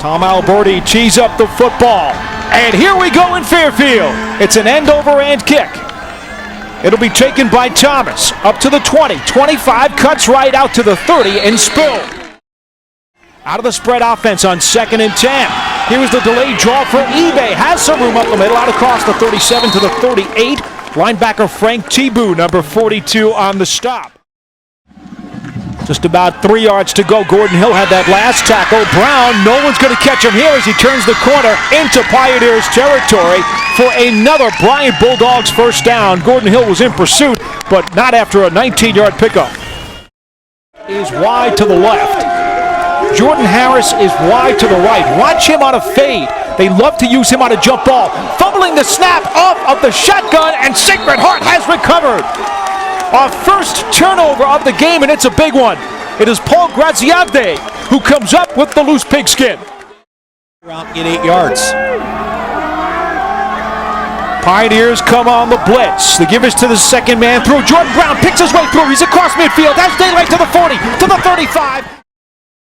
Tom Alberti tees up the football. And here we go in Fairfield. It's an end-over-end kick. It'll be taken by Thomas. Up to the 20, 25, cuts right out to the 30 and spilled. Out of the spread offense on 2nd and 10. Here's the delayed draw for eBay. Has some room up the middle, out across the 37 to the 38. Linebacker Frank Tebow, number 42, on the stop. Just about 3 yards to go. Gordon Hill had that last tackle. Brown, no one's going to catch him here as he turns the corner into Pioneers territory for another Bryant Bulldogs first down. Gordon Hill was in pursuit, but not after a 19-yard pickup. Is wide to the left. Jordan Harris is wide to the right. Watch him on a fade. They love to use him on a jump ball. Fumbling the snap off of the shotgun, and Sacred Heart has recovered. Our first turnover of the game, and it's a big one. It is Paul Graziante who comes up with the loose pigskin. Out in 8 yards. Pioneers come on the blitz. They give us to the second man through. Jordan Brown picks his way through. He's across midfield. That's daylight to the 40, to the 35.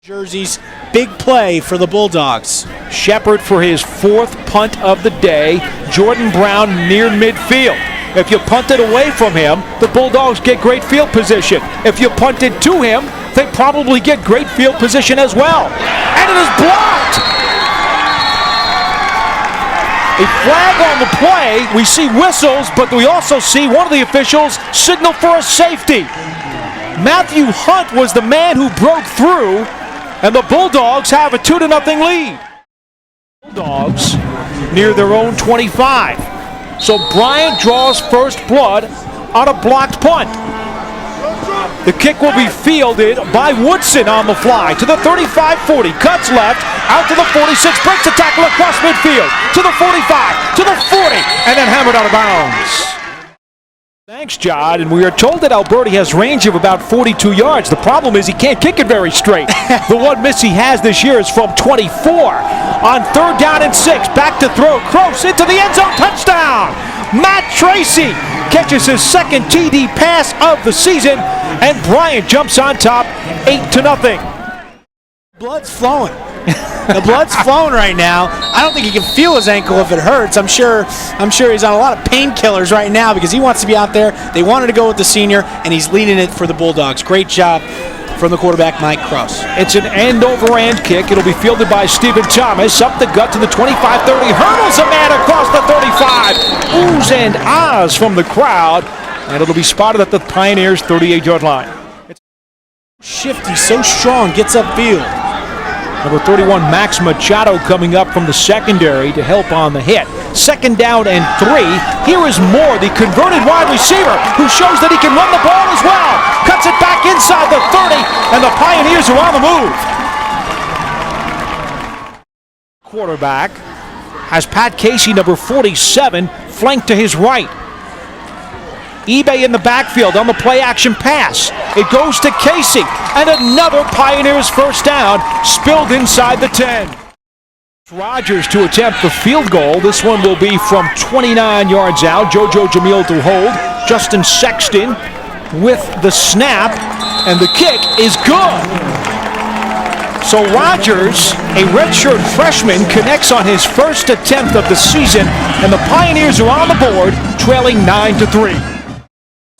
Jerseys, big play for the Bulldogs. Shepard for his 4th punt of the day. Jordan Brown near midfield. If you punt it away from him, the Bulldogs get great field position. If you punt it to him, they probably get great field position as well. And it is blocked! A flag on the play. We see whistles, but we also see one of the officials signal for a safety. Matthew Hunt was the man who broke through, and the Bulldogs have a 2-0 lead. Bulldogs near their own 25. So Bryant draws first blood on a blocked punt. The kick will be fielded by Woodson on the fly to the 35-40. Cuts left, out to the 46, breaks the tackle across midfield to the 45, to the 40, and then hammered out of bounds. Thanks, John. And we are told that Alberti has range of about 42 yards. The problem is he can't kick it very straight. The one miss he has this year is from 24. On 3rd down and 6, back to throw. Cross into the end zone, touchdown! Matt Tracy catches his 2nd TD pass of the season, and Bryant jumps on top, 8-0. Blood's flowing. The blood's flowing right now. I don't think he can feel his ankle if it hurts. I'm sure he's on a lot of painkillers right now because he wants to be out there. They wanted to go with the senior, and he's leading it for the Bulldogs. Great job from the quarterback, Mike Cross. It's an end-over-end kick. It'll be fielded by Stephen Thomas. Up the gut to the 25-30. Hurdles a man across the 35. Oohs and ahs from the crowd. And it'll be spotted at the Pioneers' 38-yard line. Shifty, so strong, gets upfield. Number 31, Max Machado, coming up from the secondary to help on the hit. 2nd down and 3. Here is Moore, the converted wide receiver, who shows that he can run the ball as well. Cuts it back inside the 30, and the Pioneers are on the move. Quarterback has Pat Casey, number 47, flanked to his right. eBay in the backfield on the play-action pass. It goes to Casey, and another Pioneers first down, spilled inside the 10. Rogers to attempt the field goal. This one will be from 29 yards out. JoJo Jamil to hold. Justin Sexton with the snap, and the kick is good. So Rogers, a redshirt freshman, connects on his first attempt of the season, and the Pioneers are on the board, trailing 9-3.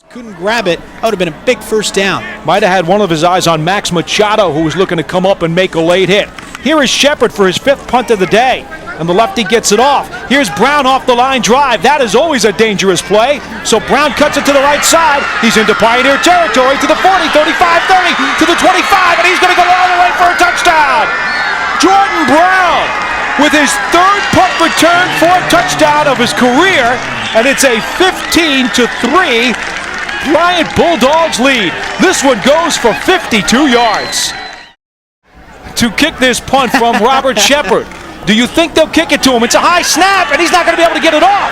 Couldn't grab it. That would have been a big first down. Might have had one of his eyes on Max Machado, who was looking to come up and make a late hit. Here is Shepard for his 5th punt of the day, and the lefty gets it off. Here's Brown off the line drive. That is always a dangerous play. So Brown cuts it to the right side. He's into Pioneer territory to the 40, 35, 30, to the 25, and he's going to go all the way for a touchdown. Jordan Brown with his 3rd punt return for a touchdown of his career, and it's a 15-3 Bryant Bulldogs lead. This one goes for 52 yards. To kick this punt from Robert Shepard. Do you think they'll kick it to him? It's a high snap, and he's not going to be able to get it off.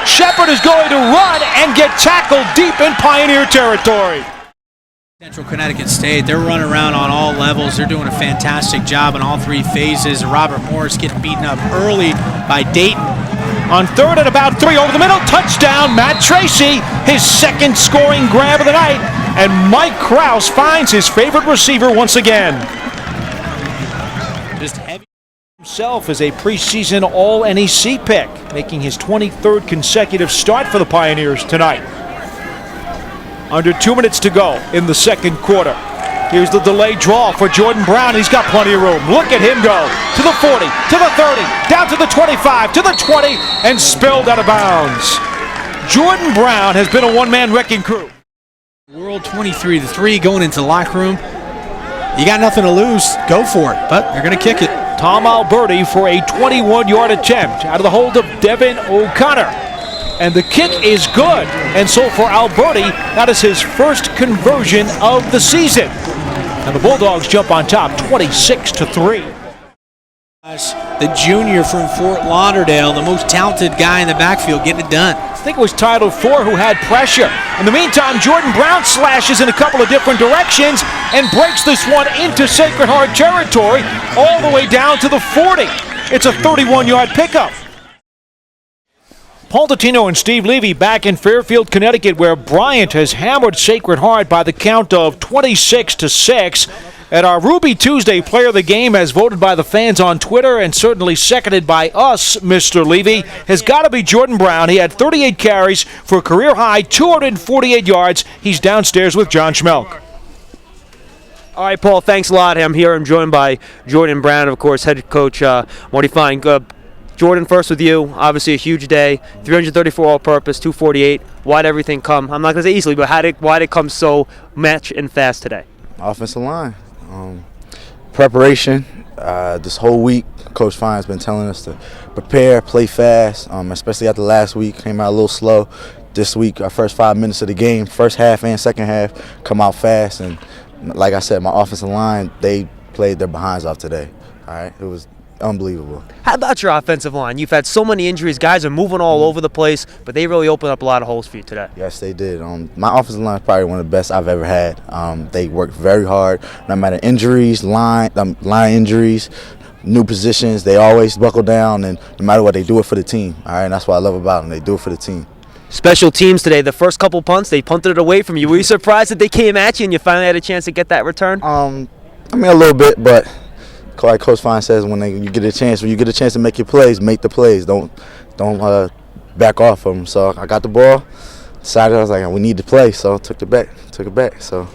Shepard is going to run and get tackled deep in Pioneer territory. Central Connecticut State, they're running around on all levels. They're doing a fantastic job in all 3 phases. Robert Morris getting beaten up early by Dayton. On 3rd and about 3, over the middle, touchdown, Matt Tracy, his 2nd scoring grab of the night, and Mike Krause finds his favorite receiver once again. Just heavy. Himself is a preseason All-NEC pick, making his 23rd consecutive start for the Pioneers tonight. Under 2 minutes to go in the second quarter. Here's the delayed draw for Jordan Brown. He's got plenty of room. Look at him go to the 40, to the 30, down to the 25, to the 20, and spilled out of bounds. Jordan Brown has been a one-man wrecking crew. World 23-3 going into the locker room. You got nothing to lose. Go for it, but you're going to kick it. Tom Alberti for a 21-yard attempt out of the hold of Devin O'Connor. And the kick is good. And so for Alberti, that is his first conversion of the season. And the Bulldogs jump on top 26-3. The junior from Fort Lauderdale, the most talented guy in the backfield, getting it done. I think it was Title IV who had pressure. In the meantime, Jordan Brown slashes in a couple of different directions and breaks this one into Sacred Heart territory all the way down to the 40. It's a 31-yard pickup. Paul Dottino and Steve Levy back in Fairfield, Connecticut, where Bryant has hammered Sacred Heart by the count of 26-6. And our Ruby Tuesday player of the game, as voted by the fans on Twitter and certainly seconded by us, Mr. Levy, has got to be Jordan Brown. He had 38 carries for a career-high 248 yards. He's downstairs with John Schmelk. All right, Paul, thanks a lot. I'm here. I'm joined by Jordan Brown, of course, head coach Marty Fine. Jordan, first with you. Obviously a huge day. 334 all-purpose, 248. Why'd everything come? I'm not going to say easily, but why'd it come so much and fast today? Offensive line. Preparation. This whole week, Coach Fine's been telling us to prepare, play fast, especially after last week. Came out a little slow. This week, our first 5 minutes of the game, first half and second half, come out fast. And like I said, my offensive line, they played their behinds off today. All right, it was unbelievable. How about your offensive line? You've had so many injuries. Guys are moving all over the place, but they really opened up a lot of holes for you today. Yes, they did. My offensive line is probably one of the best I've ever had. They worked very hard. No matter injuries, line injuries, new positions, they always buckle down, and no matter what, they do it for the team. All right, and that's what I love about them. They do it for the team. Special teams today, the first couple punts, they punted it away from you. Were you surprised that they came at you and you finally had a chance to get that return? I mean, a little bit, but like Coach Fine says, when you get a chance to make your plays, make the plays. Don't back off of them. So I got the ball, decided I was like, we need to play, so took it back. So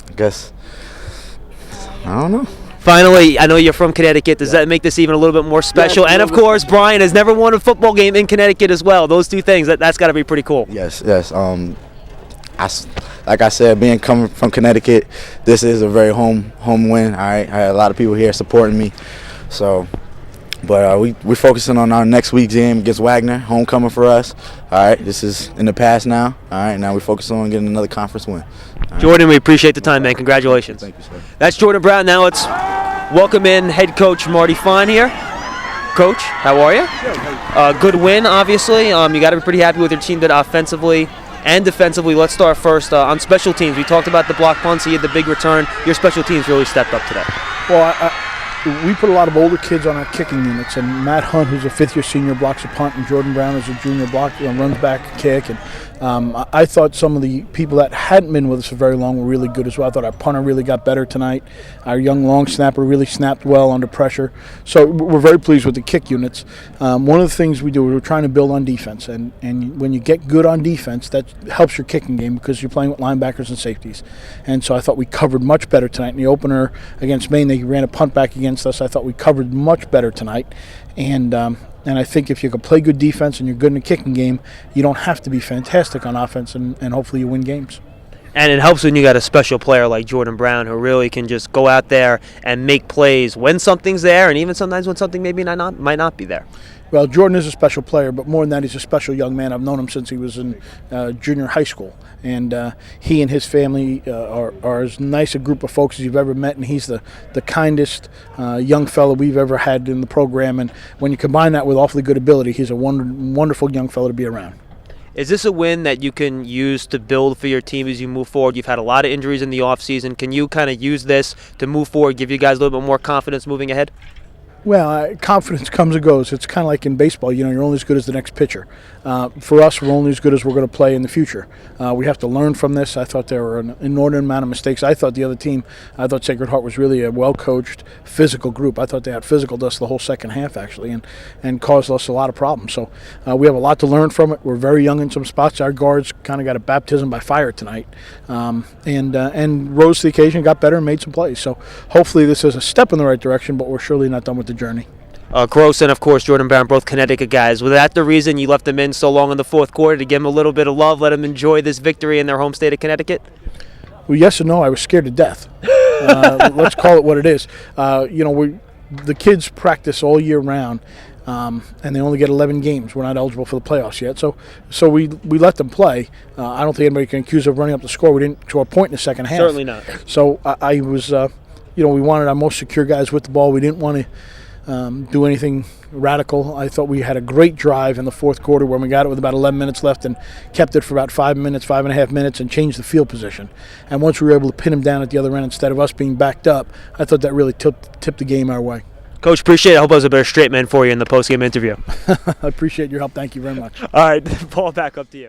I guess, I don't know. Finally, I know you're from Connecticut. Does that make this even a little bit more special? And of course, Brian has never won a football game in Connecticut as well. Those two things, that's got to be pretty cool. Yes. Like I said, coming from Connecticut, this is a very home win. All right, I had a lot of people here supporting me. So, but we're focusing on our next week's game against Wagner, homecoming for us. All right, this is in the past now. All right, now we're focusing on getting another conference win. Right. Jordan, we appreciate the time, man. Congratulations. Thank you, sir. That's Jordan Brown. Now let's welcome in head coach Marty Fine here. Coach, how are you? Good win, obviously. You got to be pretty happy with your team that offensively and defensively. Let's start first on special teams. We talked about the block punts. You had the big return. Your special teams really stepped up today. Well, we put a lot of older kids on our kicking units, and Matt Hunt, who's a fifth-year senior, blocks a punt, and Jordan Brown is a junior block, runs back a kick. And I thought some of the people that hadn't been with us for very long were really good as well. I thought our punter really got better tonight. Our young long snapper really snapped well under pressure. So we're very pleased with the kick units. One of the things we do, we're trying to build on defense, and when you get good on defense, that helps your kicking game because you're playing with linebackers and safeties. And so I thought we covered much better tonight. In the opener against Maine, they ran a punt back against us. I thought we covered much better tonight. And I think if you can play good defense and you're good in the kicking game, you don't have to be fantastic on offense, and hopefully you win games. And it helps when you got a special player like Jordan Brown who really can just go out there and make plays when something's there, and even sometimes when something maybe might not be there. Well, Jordan is a special player, but more than that, he's a special young man. I've known him since he was in junior high school. And he and his family are as nice a group of folks as you've ever met, and he's the kindest young fellow we've ever had in the program. And when you combine that with awfully good ability, he's a wonderful young fellow to be around. Is this a win that you can use to build for your team as you move forward? You've had a lot of injuries in the offseason. Can you kind of use this to move forward, give you guys a little bit more confidence moving ahead? Well, confidence comes and goes. It's kind of like in baseball. You know, you're only as good as the next pitcher. For us, we're only as good as we're going to play in the future. We have to learn from this. I thought there were an inordinate amount of mistakes. I thought the other team, I thought Sacred Heart was really a well-coached, physical group. I thought they had physical dust the whole second half, actually, and caused us a lot of problems. So we have a lot to learn from it. We're very young in some spots. Our guards kind of got a baptism by fire tonight, and rose to the occasion, got better, and made some plays. So hopefully this is a step in the right direction, but we're surely not done with the journey. Gross and, of course, Jordan Brown, both Connecticut guys. Was that the reason you left them in so long in the fourth quarter, to give them a little bit of love, let them enjoy this victory in their home state of Connecticut? Well, yes and no. I was scared to death. Let's call it what it is. The kids practice all year round, and they only get 11 games. We're not eligible for the playoffs yet. So we let them play. I don't think anybody can accuse us of running up the score. We didn't score a point in the second half. Certainly not. So I was, we wanted our most secure guys with the ball. We didn't want to do anything radical. I thought we had a great drive in the fourth quarter when we got it with about 11 minutes left and kept it for about 5.5 minutes and changed the field position. And once we were able to pin him down at the other end instead of us being backed up, I thought that really tipped the game our way. Coach, appreciate it. I hope I was a better straight man for you in the post-game interview. I appreciate your help. Thank you very much. All right, ball back up to you.